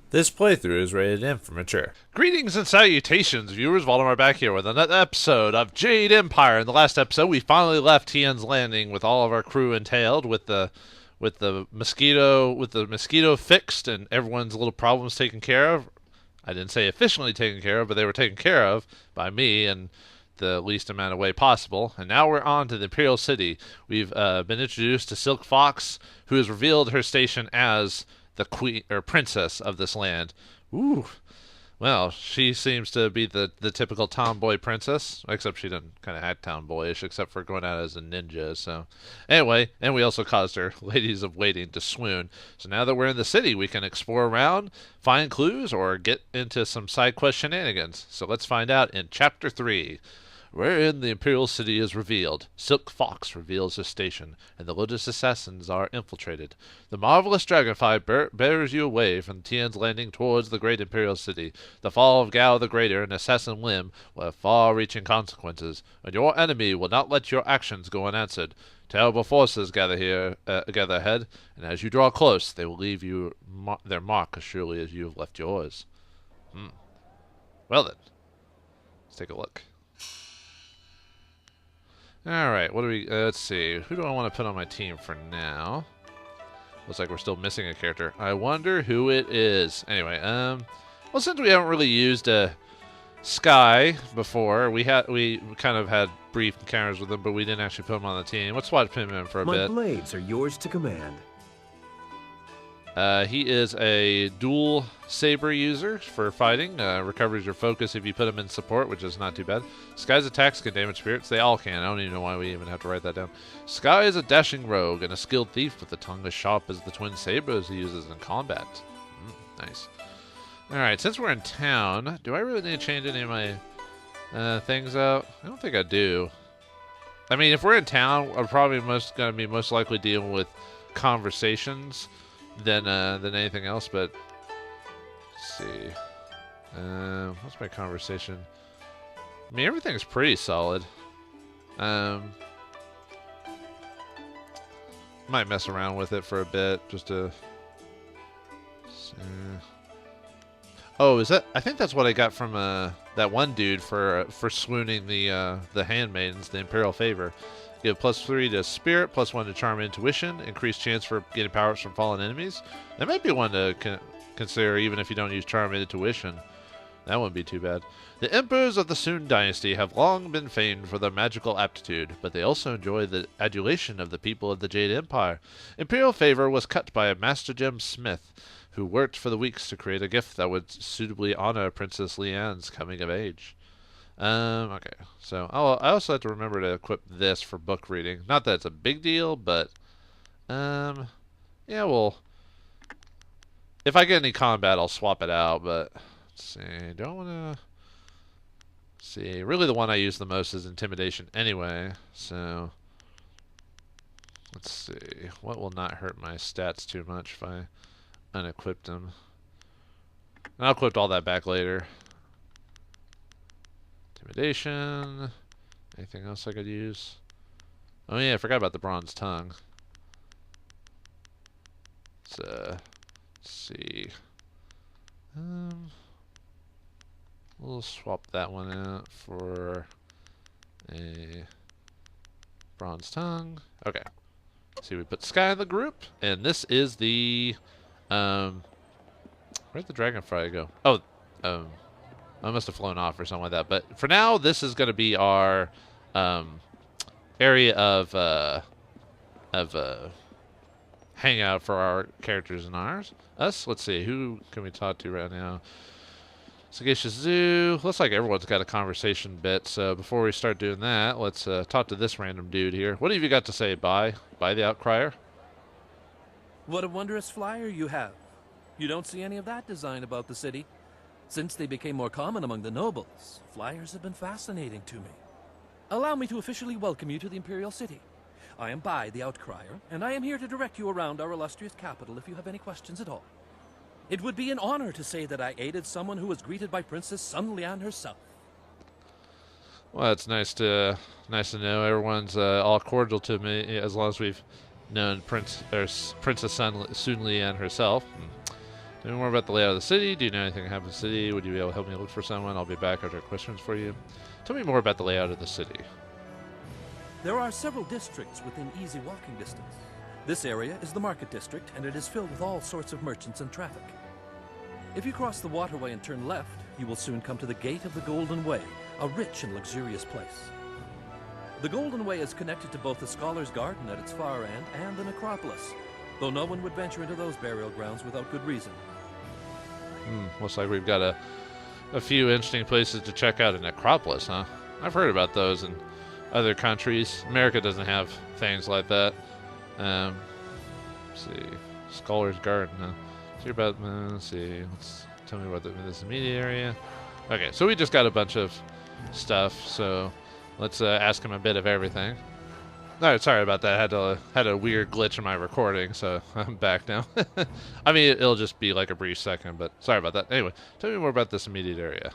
This playthrough is rated M for mature. Greetings and salutations, viewers. Vauldemare back here with another episode of Jade Empire. In the last episode, we finally left Tian's Landing with all of our crew entailed, with the mosquito fixed and everyone's little problems taken care of. I didn't say efficiently taken care of, but they were taken care of by me in the least amount of way possible. And now we're on to the Imperial City. We've been introduced to Silk Fox, who has revealed her station as the queen or princess of this land. Ooh. Well, she seems to be the typical tomboy princess, except she didn't kind of act tomboyish, except for going out as a ninja. So, anyway, and we also caused her ladies of waiting to swoon. So now that we're in the city, we can explore around, find clues, or get into some side quest shenanigans. So let's find out in Chapter 3. Wherein the Imperial City is revealed, Silk Fox reveals his station, and the Lotus Assassins are infiltrated. The marvelous dragonfly bears you away from Tian's Landing towards the great Imperial City. The fall of Gao the Greater and Assassin Lim will have far-reaching consequences, and your enemy will not let your actions go unanswered. Terrible forces gather ahead, and as you draw close, they will leave you their mark as surely as you have left yours. Well then, let's take a look. Alright, what do we... let's see. Who do I want to put on my team for now? Looks like we're still missing a character. I wonder who it is. Anyway, well, since we haven't really used Sky before, we kind of had brief encounters with him, but we didn't actually put him on the team. Let's swap him in for a bit. My blades are yours to command. He is a dual saber user for fighting. Recovers your focus if you put him in support, which is not too bad. Sky's attacks can damage spirits. They all can. I don't even know why we even have to write that down. Sky is a dashing rogue and a skilled thief with a tongue as sharp as the twin sabers he uses in combat. Nice. Alright, since we're in town, do I really need to change any of my things out? I don't think I do. I mean, if we're in town, I'm probably going to be most likely dealing with conversations than anything else, but let's see. What's my conversation? I mean, everything's pretty solid. Might mess around with it for a bit just to see. Oh, is that? I think that's what I got from that one dude for swooning the handmaidens, the Imperial favor. Give +3 to Spirit, +1 to Charm Intuition, increased chance for getting powers from fallen enemies. That might be one to consider even if you don't use Charm Intuition. That wouldn't be too bad. The Emperors of the Sун dynasty have long been famed for their magical aptitude, but they also enjoy the adulation of the people of the Jade Empire. Imperial favor was cut by a Master Gem Smith, who worked for the weeks to create a gift that would suitably honor Princess Leanne's coming of age. Okay, so I also have to remember to equip this for book reading. Not that it's a big deal, but, yeah, well, if I get any combat, I'll swap it out, but, let's see, do I want to, see, really the one I use the most is Intimidation anyway, so, let's see, what will not hurt my stats too much if I unequip them? And I'll equip all that back later. Intimidation. Anything else I could use? Oh yeah, I forgot about the bronze tongue. Let's see. We'll swap that one out for a bronze tongue. Okay. See, we put Sky in the group, and this is the where'd the dragonfly go? Oh, I must have flown off or something like that. But for now, this is going to be our area of hangout for our characters and ours. Us. Let's see. Who can we talk to right now? Sagacious Zoo. Looks like everyone's got a conversation bit. So before we start doing that, let's talk to this random dude here. What have you got to say, Bye the Outcrier? What a wondrous flyer you have. You don't see any of that design about the city. Since they became more common among the nobles, flyers have been fascinating to me. Allow me to officially welcome you to the Imperial City. I am Bai, the Outcrier, and I am here to direct you around our illustrious capital if you have any questions at all. It would be an honor to say that I aided someone who was greeted by Princess Sun Lian herself. Well, it's nice to know everyone's all cordial to me as long as we've known Princess Sun Lian herself. Tell me more about the layout of the city. Do you know anything about the city? Would you be able to help me look for someone? I'll be back after questions for you. Tell me more about the layout of the city. There are several districts within easy walking distance. This area is the market district, and it is filled with all sorts of merchants and traffic. If you cross the waterway and turn left, you will soon come to the Gate of the Golden Way, a rich and luxurious place. The Golden Way is connected to both the Scholar's Garden at its far end and the Necropolis, though no one would venture into those burial grounds without good reason. Looks like we've got a few interesting places to check out in Necropolis, huh? I've heard about those in other countries. America doesn't have things like that. Let's see. Scholar's Garden, huh? Let's see. Tell me about this immediate area. Okay, so we just got a bunch of stuff, so let's ask him a bit of everything. Alright, sorry about that. I had a weird glitch in my recording, so I'm back now. I mean, it'll just be like a brief second, but sorry about that. Anyway, tell me more about this immediate area.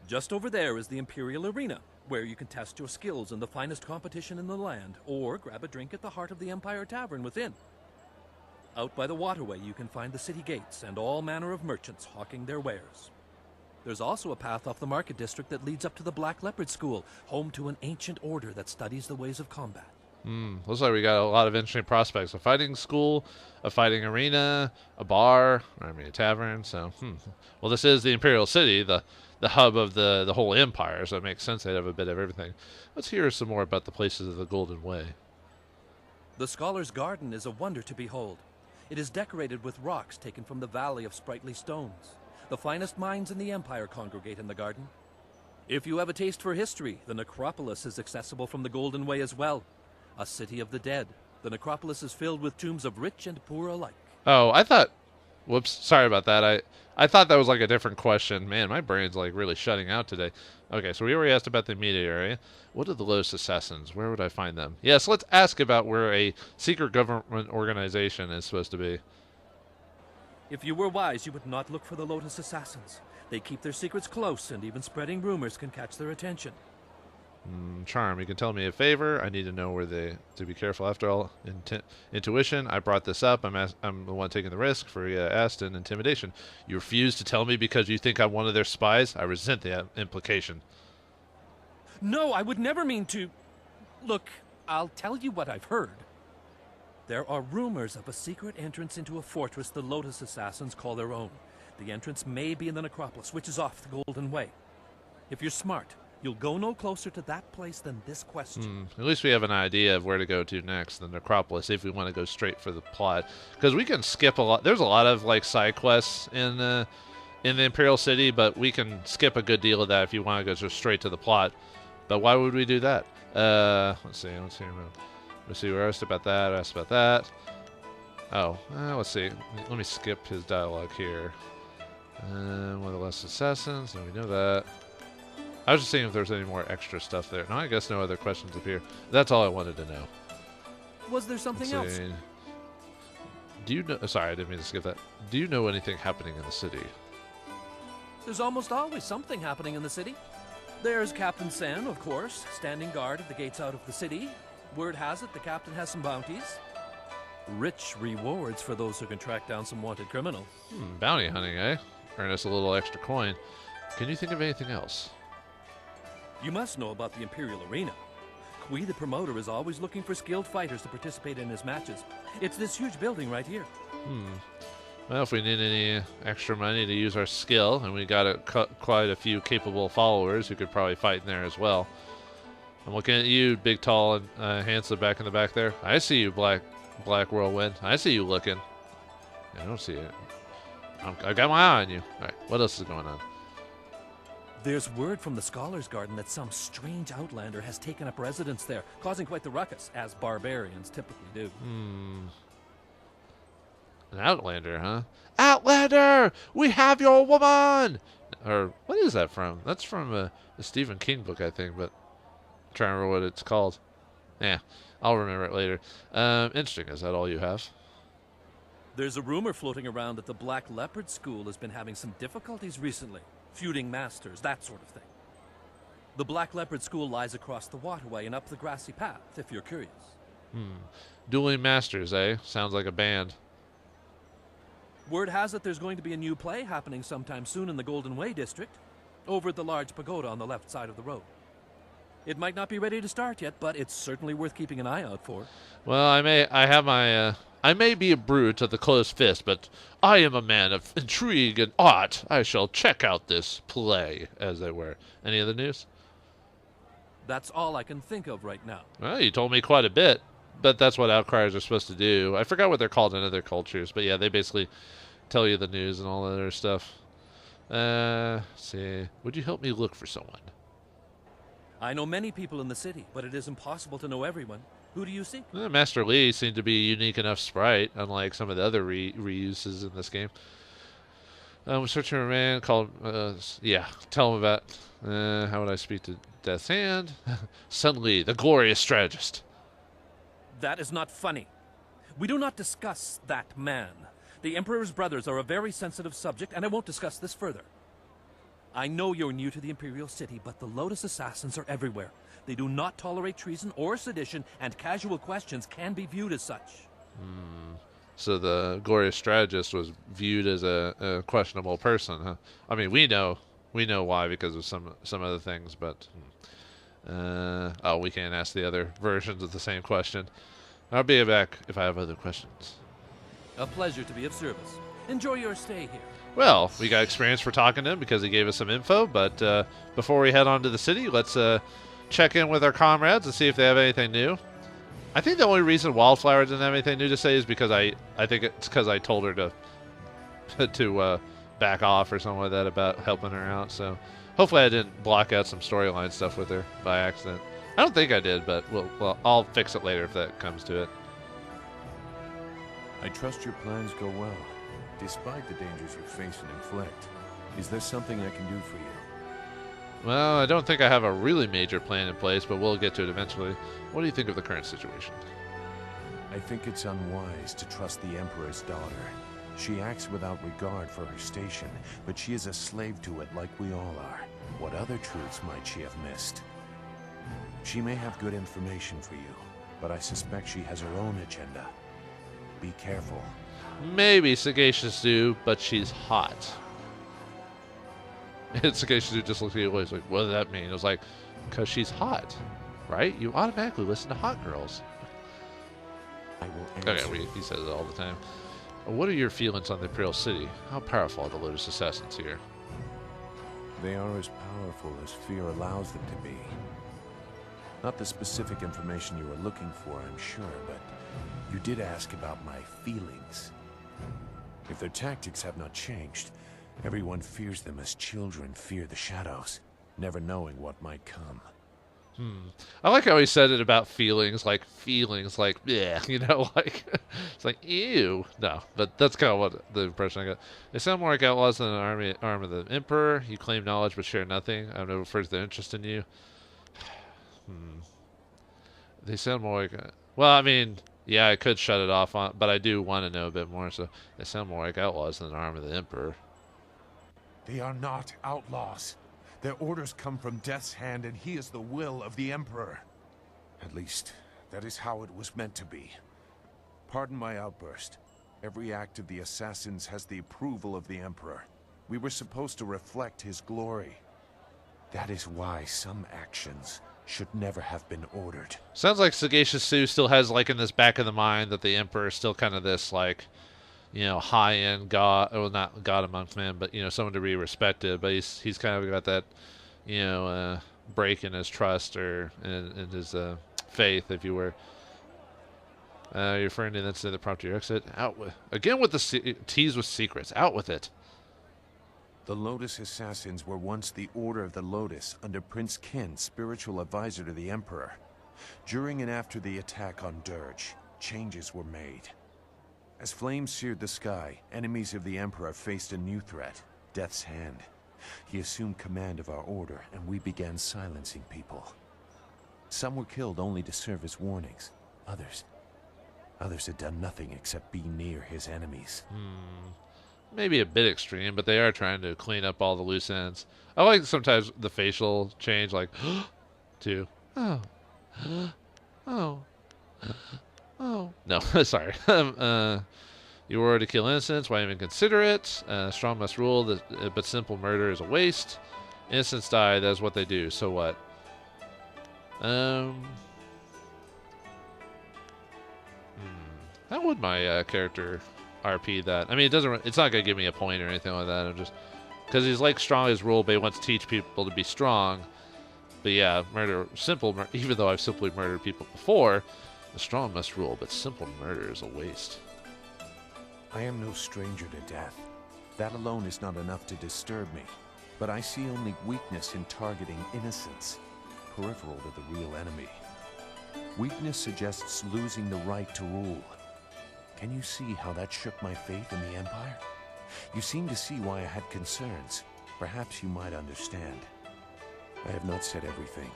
Just over there is the Imperial Arena, where you can test your skills in the finest competition in the land, or grab a drink at the heart of the Empire Tavern within. Out by the waterway, you can find the city gates and all manner of merchants hawking their wares. There's also a path off the market district that leads up to the Black Leopard School, home to an ancient order that studies the ways of combat. Looks like we got a lot of interesting prospects. A fighting school, a fighting arena, a bar, a tavern, so, Well, this is the Imperial City, the hub of the whole empire, so it makes sense they'd have a bit of everything. Let's hear some more about the places of the Golden Way. The Scholar's Garden is a wonder to behold. It is decorated with rocks taken from the Valley of Sprightly Stones. The finest minds in the Empire congregate in the garden. If you have a taste for history, the Necropolis is accessible from the Golden Way as well. A city of the dead, the Necropolis is filled with tombs of rich and poor alike. Oh, I thought... Whoops, sorry about that. I thought that was like a different question. Man, my brain's like really shutting out today. Okay, so we already asked about the immediate area. What are the Lotus Assassins? Where would I find them? Yes, let's ask about where a secret government organization is supposed to be. If you were wise, you would not look for the Lotus Assassins. They keep their secrets close, and even spreading rumors can catch their attention. Charm, you can tell me a favor. I need to know where to be careful. After all, intuition. I brought this up. I'm the one taking the risk for asked and intimidation. You refuse to tell me because you think I'm one of their spies? I resent the implication. No, I would never mean to. Look, I'll tell you what I've heard. There are rumors of a secret entrance into a fortress the Lotus Assassins call their own. The entrance may be in the Necropolis, which is off the Golden Way. If you're smart, you'll go no closer to that place than this question. At least we have an idea of where to go to next, the Necropolis, if we want to go straight for the plot. Because we can skip a lot. There's a lot of like side quests in the Imperial City, but we can skip a good deal of that if you want to go just straight to the plot. But why would we do that? Let's see. We asked about that. I asked about that. Oh, let's see. Let me skip his dialogue here. One of the last assassins. No, we know that. I was just seeing if there's any more extra stuff there. No, I guess no other questions appear. That's all I wanted to know. Was there something else? Do you know... Sorry, I didn't mean to skip that. Do you know anything happening in the city? There's almost always something happening in the city. There's Captain Sen, of course, standing guard at the gates out of the city. Word has it the captain has some bounties. Rich rewards for those who can track down some wanted criminals. Bounty hunting, eh? Earn us a little extra coin. Can you think of anything else? You must know about the Imperial Arena. Kui, the promoter, is always looking for skilled fighters to participate in his matches. It's this huge building right here. Well, if we need any extra money to use our skill, and we got quite a few capable followers who could probably fight in there as well. I'm looking at you, big, tall, and handsome back in the back there. I see you, Black Whirlwind. I see you looking. I don't see it. I got my eye on you. All right, what else is going on? There's word from the Scholar's Garden that some strange outlander has taken up residence there, causing quite the ruckus, as barbarians typically do. An outlander, huh? Outlander! We have your woman! Or, what is that from? That's from a Stephen King book, I think, but I'm trying to remember what it's called. Yeah, I'll remember it later. Interesting. Is that all you have? There's a rumor floating around that the Black Leopard School has been having some difficulties recently. Feuding masters, that sort of thing. The Black Leopard School lies across the waterway and up the grassy path, if you're curious. Dueling Masters, eh? Sounds like a band. Word has it there's going to be a new play happening sometime soon in the Golden Way district, over at the large pagoda on the left side of the road. It might not be ready to start yet, but it's certainly worth keeping an eye out for. Well, I may be a brute of the closed fist, but I am a man of intrigue and art. I shall check out this play, as it were. Any other news? That's all I can think of right now. Well, you told me quite a bit, but that's what outcriers are supposed to do. I forgot what they're called in other cultures, but yeah, they basically tell you the news and all that other stuff. See, would you help me look for someone? I know many people in the city, but it is impossible to know everyone. Who do you seek? Master Lee seemed to be a unique enough sprite, unlike some of the other reuses in this game. We're searching for a man called, yeah, tell him about, how would I speak to Death's Hand? Sun Lee, the glorious strategist. That is not funny. We do not discuss that man. The Emperor's brothers are a very sensitive subject, and I won't discuss this further. I know you're new to the Imperial City, but the Lotus Assassins are everywhere. They do not tolerate treason or sedition, and casual questions can be viewed as such. So the glorious strategist was viewed as a questionable person, huh? I mean, we know why because of some other things, but we can't ask the other versions of the same question. I'll be back if I have other questions. A pleasure to be of service. Enjoy your stay here. Well, we got experience for talking to him because he gave us some info, but before we head on to the city, let's check in with our comrades and see if they have anything new. I think the only reason Wildflower didn't have anything new to say is because I think it's because I told her to back off or something like that about helping her out. So hopefully I didn't block out some storyline stuff with her by accident. I don't think I did, but well, I'll fix it later if that comes to it. I trust your plans go well, despite the dangers you face and inflict. Is there something I can do for you? Well, I don't think I have a really major plan in place, but we'll get to it eventually. What do you think of the current situation? I think it's unwise to trust the Emperor's daughter. She acts without regard for her station, but she is a slave to it like we all are. What other truths might she have missed? She may have good information for you, but I suspect she has her own agenda. Be careful. Maybe Sagacious do, but she's hot. And Sagacious do just looks at you always like, what does that mean? It was like, because she's hot, right? You automatically listen to hot girls. I will answer. Okay, he says it all the time. What are your feelings on the Imperial City? How powerful are the Lotus Assassins here? They are as powerful as fear allows them to be. Not the specific information you were looking for, I'm sure, but you did ask about my feelings. If their tactics have not changed, everyone fears them as children fear the shadows, never knowing what might come. I like how he said it about feelings, yeah, you know, like, it's like, ew. No, but that's kind of what the impression I got. They sound more like outlaws than an arm of the Emperor. You claim knowledge but share nothing. I have no further interest in you. They sound more like, well, I mean, yeah, I could shut it off, but I do want to know a bit more, so they sound more like outlaws than an arm of the Emperor. They are not outlaws. Their orders come from Death's Hand, and he is the will of the Emperor. At least, that is how it was meant to be. Pardon my outburst. Every act of the assassins has the approval of the Emperor. We were supposed to reflect his glory. That is why some actions should never have been ordered. Sounds like Sagacious Sue still has, like, in this back of the mind that the Emperor is still kind of this, like, you know, high-end god, well, not god amongst men, but, you know, someone to be respected, but he's kind of got that, you know, break in his trust or in his faith, if you were. You're referring to that's the prompt to your exit. Out with, again with the tease with secrets. Out with it. The Lotus Assassins were once the Order of the Lotus under Prince Kin, spiritual advisor to the Emperor. During and after the attack on Dirge, changes were made. As flames seared the sky, enemies of the Emperor faced a new threat, Death's Hand. He assumed command of our order, and we began silencing people. Some were killed only to serve as warnings. Others had done nothing except be near his enemies. Maybe a bit extreme, but they are trying to clean up all the loose ends. I like sometimes the facial change, like, to, oh, oh, oh. No, sorry. You were to kill innocents. Why even consider it? Strong must rule, but simple murder is a waste. Innocents die. That's what they do. So what? How would my character RP that? I mean, it doesn't. It's not gonna give me a point or anything like that. I'm just because he's like strong as rule, but he wants to teach people to be strong. But yeah, even though I've simply murdered people before, the strong must rule, but simple murder is a waste. I am no stranger to death. That alone is not enough to disturb me. But I see only weakness in targeting innocents, peripheral to the real enemy. Weakness suggests losing the right to rule. Can you see how that shook my faith in the Empire? You seem to see why I had concerns. Perhaps you might understand. I have not said everything,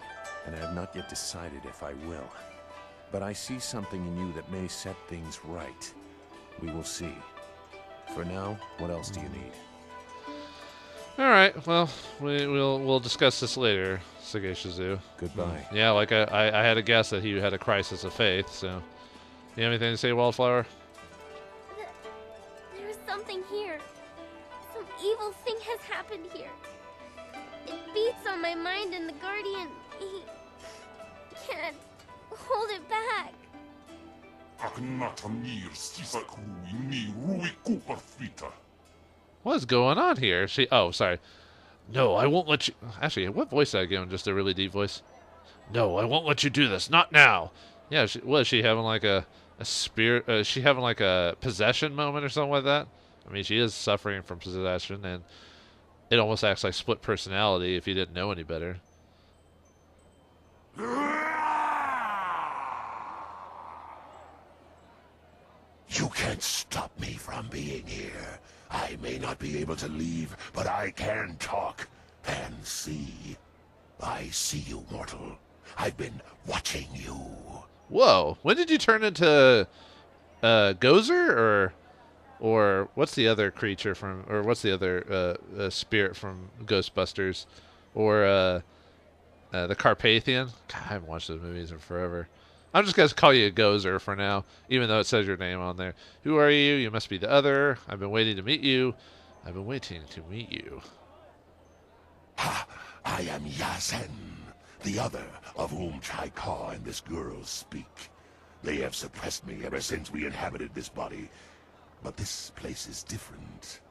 and I have not yet decided if I will. But I see something in you that may set things right. We will see. For now, what else do you need? All right. Well, we'll discuss this later, Sagacious Zoo. Goodbye. Yeah, like I had a guess that he had a crisis of faith. So, you have anything to say, Wildflower? There's something here. Some evil thing has happened here. It beats on my mind, and the Guardian, he can't hold it back. What's going on here? Oh, sorry. No, I won't let you. Actually, what voice did I give him? Just a really deep voice. No, I won't let you do this. Not now. Yeah, was she having like a spirit? Is she having like a possession moment or something like that? I mean, she is suffering from possession, and it almost acts like split personality if you didn't know any better. You can't stop me from being here. I may not be able to leave, but I can talk and see. I see you, mortal. I've been watching you. Whoa! When did you turn into Gozer or what's the other creature from, or what's the other spirit from Ghostbusters, or the Carpathian? God, I haven't watched those movies in forever. I'm just going to call you a Gozer for now, even though it says your name on there. Who are you? You must be the other. I've been waiting to meet you. I've been waiting to meet you. Ha! I am Yazen, the other of whom Chaika and this girl speak. They have suppressed me ever since we inhabited this body. But this place is different.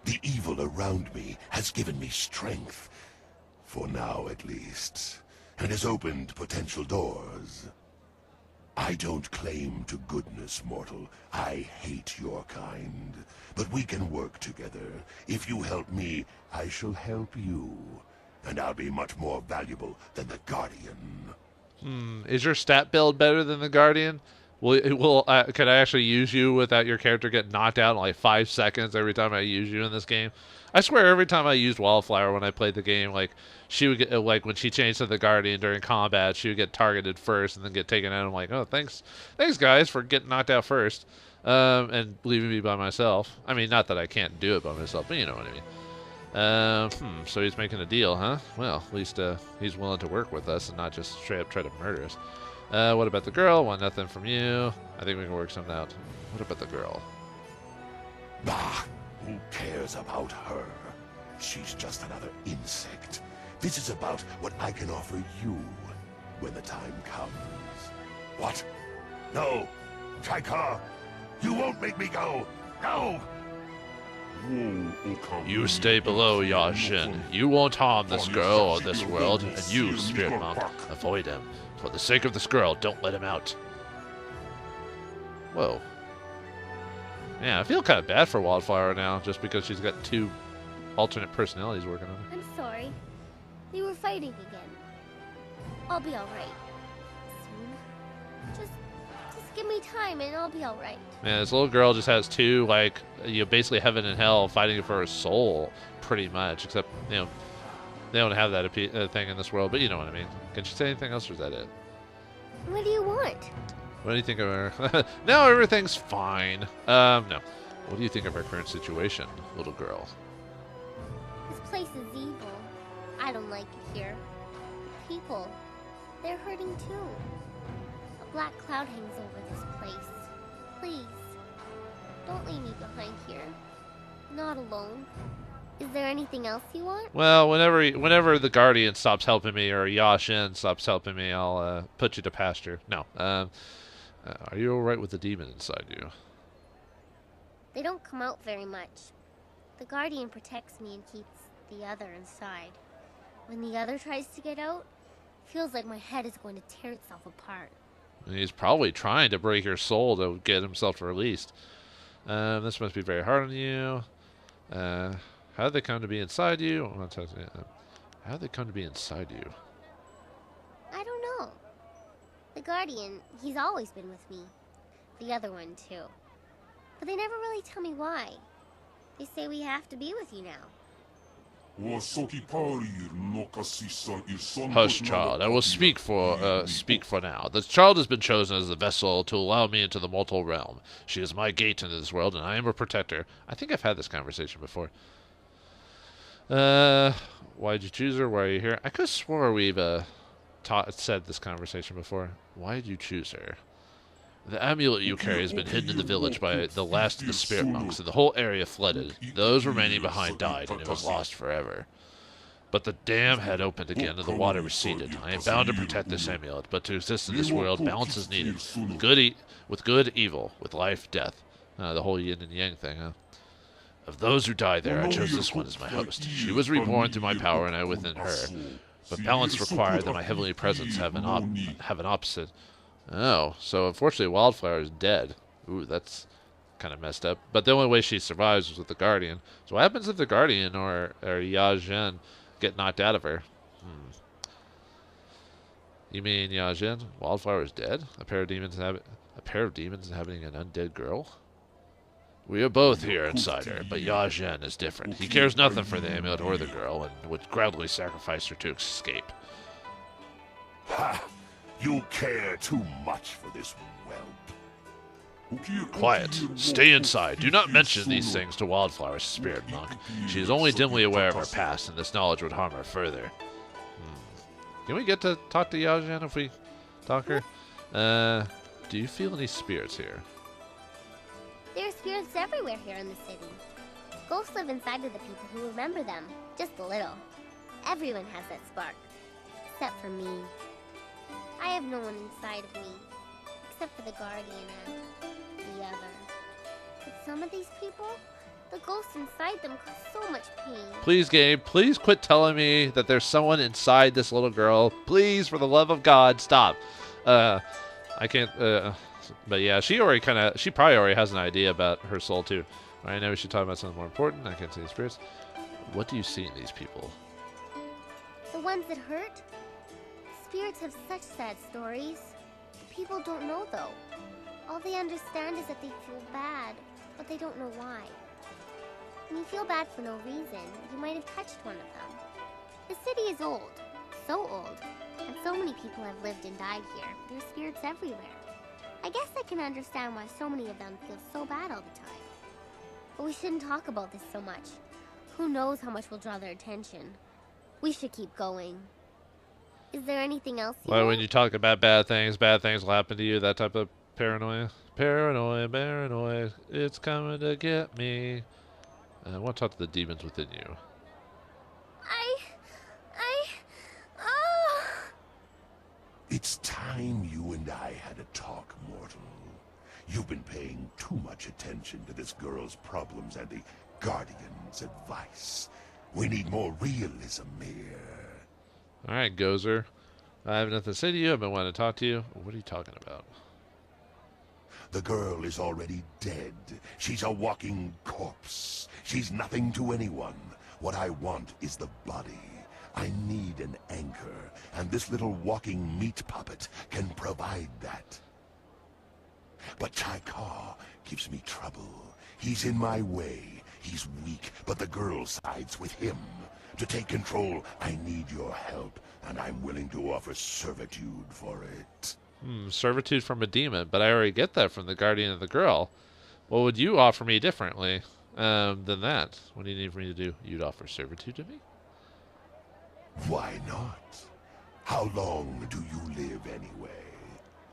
The evil around me has given me strength. For now, at least. And has opened potential doors. I don't claim to goodness, mortal. I hate your kind. But we can work together. If you help me, I shall help you. And I'll be much more valuable than the Guardian. Is your stat build better than the Guardian? Can I actually use you without your character getting knocked out in like 5 seconds every time I use you in this game? I swear every time I used Wildflower when I played the game, like she would get, like when she changed to the Guardian during combat, she would get targeted first and then get taken out. I'm like, oh, thanks guys for getting knocked out first, and leaving me by myself. I mean, not that I can't do it by myself, but you know what I mean. So he's making a deal, huh? Well, at least he's willing to work with us and not just straight up try to murder us. What about the girl? Want nothing from you. I think we can work something out. What about the girl? Bah! Who cares about her? She's just another insect. This is about what I can offer you when the time comes. What? No! Chaika! You won't make me go! No! You stay below, Yashin. You won't harm this girl or this world, and you, Spirit Monk, avoid him. For the sake of this girl, don't let him out. Whoa. Yeah, I feel kind of bad for Wildflower now, just because she's got 2 alternate personalities working on her. I'm sorry. They were fighting again. I'll be alright. Soon. Just give me time and I'll be alright. Man, this little girl just has 2, like, basically heaven and hell fighting for her soul, pretty much. Except, they don't have that thing in this world, but you know what I mean. Can she say anything else, or is that it? What do you want? What do you think of her? No, everything's fine. No. What do you think of our current situation, little girl? This place is evil. I don't like it here. People, they're hurting too. A black cloud hangs over this place. Please, Don't leave me behind here. Not alone. Is there anything else you want? Well, whenever the Guardian stops helping me or Yashin stops helping me, I'll put you to pasture. No. Are you alright with the demon inside you? They don't come out very much. The Guardian protects me and keeps the other inside. When the other tries to get out, it feels like my head is going to tear itself apart. He's probably trying to break your soul to get himself released. This must be very hard on you. How did they come to be inside you? How did they come to be inside you? I don't know. The Guardian, he's always been with me. The other one, too. But they never really tell me why. They say we have to be with you now. Hush, child. I will speak for now. The child has been chosen as the vessel to allow me into the mortal realm. She is my gate into this world, and I am her protector. I think I've had this conversation before. Why'd you choose her? Why are you here? I could have swore we've said this conversation before. Why did you choose her? The amulet you carry has been hidden in the village by the last of the spirit monks, and the whole area flooded. Those remaining behind died, and it was lost forever. But the dam had opened again, and the water receded. I am bound to protect this amulet, but to exist in this world, balance is needed. With good, evil. With life, death. The whole yin and yang thing, huh? Of those who died there, I chose this one as my host. She was reborn through my power, and I within her. But balance required that my heavenly presence have an opposite. Oh, so unfortunately Wildflower is dead. Ooh, that's kind of messed up. But the only way she survives is with the Guardian. So what happens if the Guardian or Yajin get knocked out of her? You mean Yajin? Wildflower is dead? A pair of demons inhabiting an undead girl? We are both here inside her, but Yajin is different. He cares nothing for the amulet or the girl, and would gladly sacrifice her to escape. Ha! You care too much for this whelp. Quiet. Stay inside. Do not mention these things to Wildflower's spirit monk. She is only dimly aware of her past, and this knowledge would harm her further. Can we get to talk to Yajin if we talk her? Do you feel any spirits here? There are spirits everywhere here in the city. Ghosts live inside of the people who remember them, just a little. Everyone has that spark, except for me. I have no one inside of me, except for the Guardian and the other. But some of these people, the ghosts inside them cause so much pain. Please, Gabe, please quit telling me that there's someone inside this little girl. Please, for the love of God, stop. I can't, but yeah, she probably already has an idea about her soul too. Right now we should talk about something more important. I can't see the spirits. What do you see in these people? The ones that hurt? Spirits have such sad stories. The people don't know though. All they understand is that they feel bad, but they don't know why. When you feel bad for no reason, you might have touched one of them. The city is old, so old, and so many people have lived and died here. There are spirits everywhere. I guess I can understand why so many of them feel so bad all the time. But we shouldn't talk about this so much. Who knows how much will draw their attention. We should keep going. Is there anything else you Well, want? when you talk about bad things will happen to you, that type of paranoia. Paranoia, it's coming to get me. I want to talk to the demons within you. Oh! It's time you and I had a talk, mortal. You've been paying too much attention to this girl's problems and the Guardian's advice. We need more realism here. Alright, Gozer. I have nothing to say to you. I've been wanting to talk to you. What are you talking about? The girl is already dead. She's a walking corpse. She's nothing to anyone. What I want is the body. I need an anchor, and this little walking meat puppet can provide that. But Taika gives me trouble. He's in my way. He's weak, but the girl sides with him. To take control, I need your help, and I'm willing to offer servitude for it. Servitude from a demon, but I already get that from the Guardian of the Girl. What would you offer me differently than that? What do you need for me to do? You'd offer servitude to me? Why not? How long do you live anyway?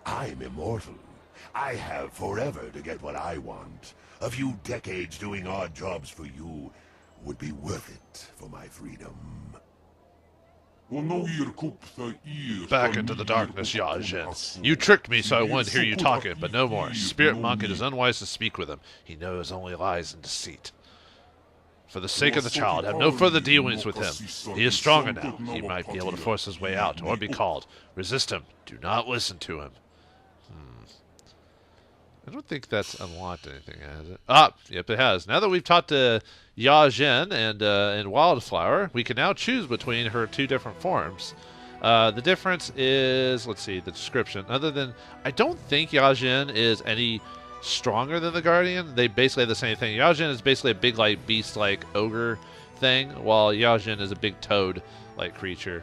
I'm immortal. I have forever to get what I want. A few decades doing odd jobs for you would be worth it for my freedom. Back into the darkness, Yajin. You tricked me so I wouldn't hear you talking, but no more. Spirit Monk, it is unwise to speak with him. He knows only lies and deceit. For the sake of the child, have no further dealings with him. He is stronger now. He might be able to force his way out, or be called. Resist him. Do not listen to him. I don't think that's unlocked anything, has it? Ah, yep, it has. Now that we've talked to Yajin and Wildflower, we can now choose between her two different forms. The difference is, let's see, the description. Other than, I don't think Yajin is any stronger than the Guardian. They basically have the same thing. Yajin is basically a big, like, beast-like ogre thing, while Yajin is a big toad-like creature.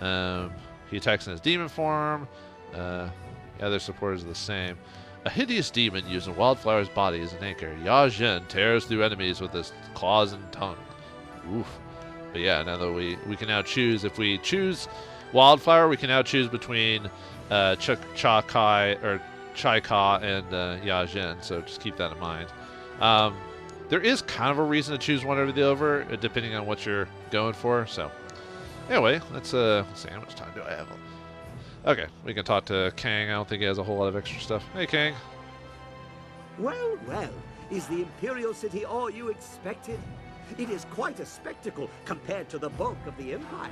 He attacks in his demon form. The other supporters are the same. A hideous demon using Wildflower's body as an anchor. Yajin tears through enemies with his claws and tongue. Oof. But yeah, now that we can now choose. If we choose Wildflower, we can now choose between Chai-Ka and Yajin. So just keep that in mind. There is kind of a reason to choose one over the other, depending on what you're going for. So anyway, let's see, how much time do I have? Okay, we can talk to Kang. I don't think he has a whole lot of extra stuff. Hey, Kang. Well, well, is the Imperial City all you expected? It is quite a spectacle compared to the bulk of the Empire.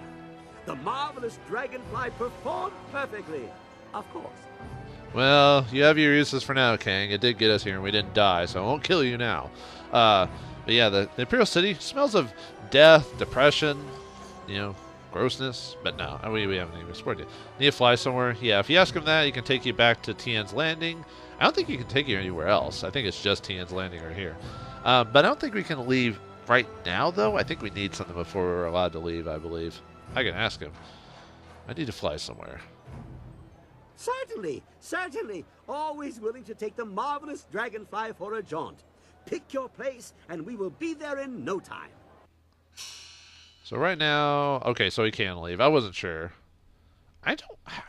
The marvelous Dragonfly performed perfectly, of course. Well, you have your uses for now, Kang. It did get us here and we didn't die, so I won't kill you now. But yeah, the Imperial City smells of death, depression, you know, grossness, but no, we haven't even explored it. Need to fly somewhere? Yeah, if you ask him that, he can take you back to Tian's Landing. I don't think he can take you anywhere else. I think it's just Tian's Landing right here. But I don't think we can leave right now, though. I think we need something before we're allowed to leave, I believe. I can ask him. I need to fly somewhere. Certainly, certainly. Always willing to take the marvelous Dragonfly for a jaunt. Pick your place, and we will be there in no time. So right now, okay, so he can leave. I wasn't sure. I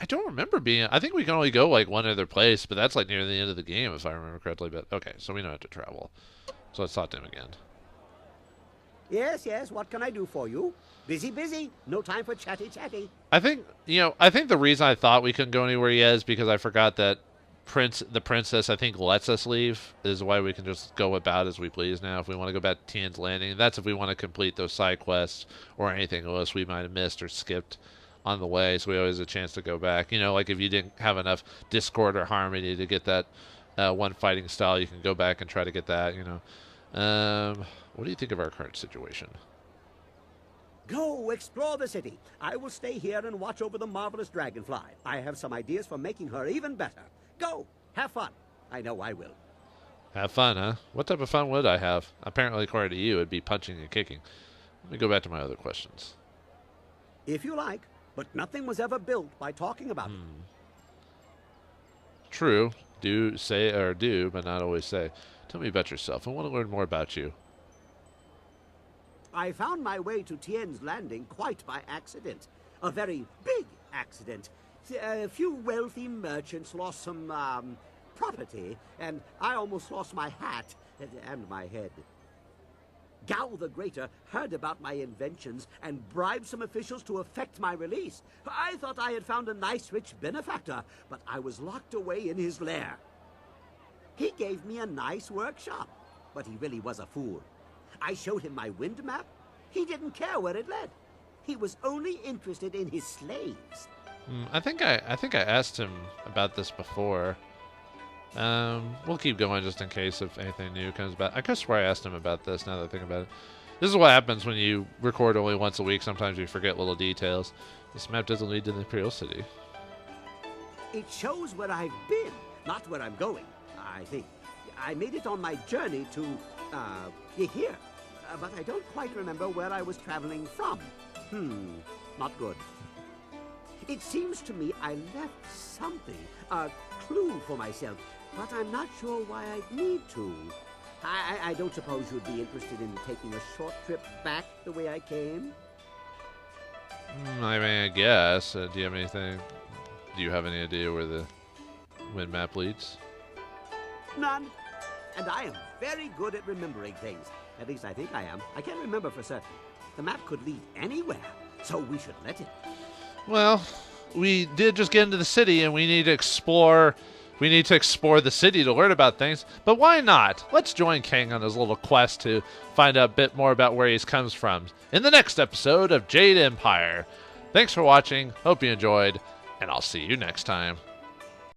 don't remember being. I think we can only go like one other place, but that's like near the end of the game, if I remember correctly. But okay, so we don't have to travel. So let's talk to him again. Yes, yes. What can I do for you? Busy, busy. No time for chatty, chatty. I think the reason I thought we couldn't go anywhere yet is because I forgot that the princess, I think, lets us leave. Is why we can just go about as we please now. If we want to go back to Tian's Landing, that's if we want to complete those side quests or anything else we might have missed or skipped on the way. So we always have a chance to go back. You know, like if you didn't have enough discord or harmony to get that one fighting style, you can go back and try to get that. You know, what do you think of our current situation? Go explore the city. I will stay here and watch over the marvelous Dragonfly. I have some ideas for making her even better. Go, have fun. I know I will. Have fun, huh? What type of fun would I have? Apparently, according to you, it'd be punching and kicking. Let me go back to my other questions. If you like, but nothing was ever built by talking about it. True. Do say or do, but not always say. Tell me about yourself. I want to learn more about you. I found my way to Tian's Landing quite by accident. A very big accident. A few wealthy merchants lost some, property, and I almost lost my hat and my head. Gao the Greater heard about my inventions and bribed some officials to effect my release. I thought I had found a nice rich benefactor, but I was locked away in his lair. He gave me a nice workshop, but he really was a fool. I showed him my wind map. He didn't care where it led. He was only interested in his slaves. I think I asked him about this before. We'll keep going just in case if anything new comes back. I could swear I asked him about this now that I think about it. This is what happens when you record only once a week. Sometimes you forget little details. This map doesn't lead to the Imperial City. It shows where I've been, not where I'm going, I think. I made it on my journey to, here. But I don't quite remember where I was traveling from. Not good. It seems to me I left something, a clue for myself, but I'm not sure why I'd need to. I don't suppose you'd be interested in taking a short trip back the way I came? I mean, I guess. Do you have anything? Do you have any idea where the wind map leads? None. And I am very good at remembering things. At least I think I am. I can't remember for certain. The map could lead anywhere, so we should let it. Well, we did just get into the city, and we need to explore. We need to explore the city to learn about things. But why not? Let's join King on his little quest to find out a bit more about where he comes from in the next episode of Jade Empire. Thanks for watching. Hope you enjoyed, and I'll see you next time.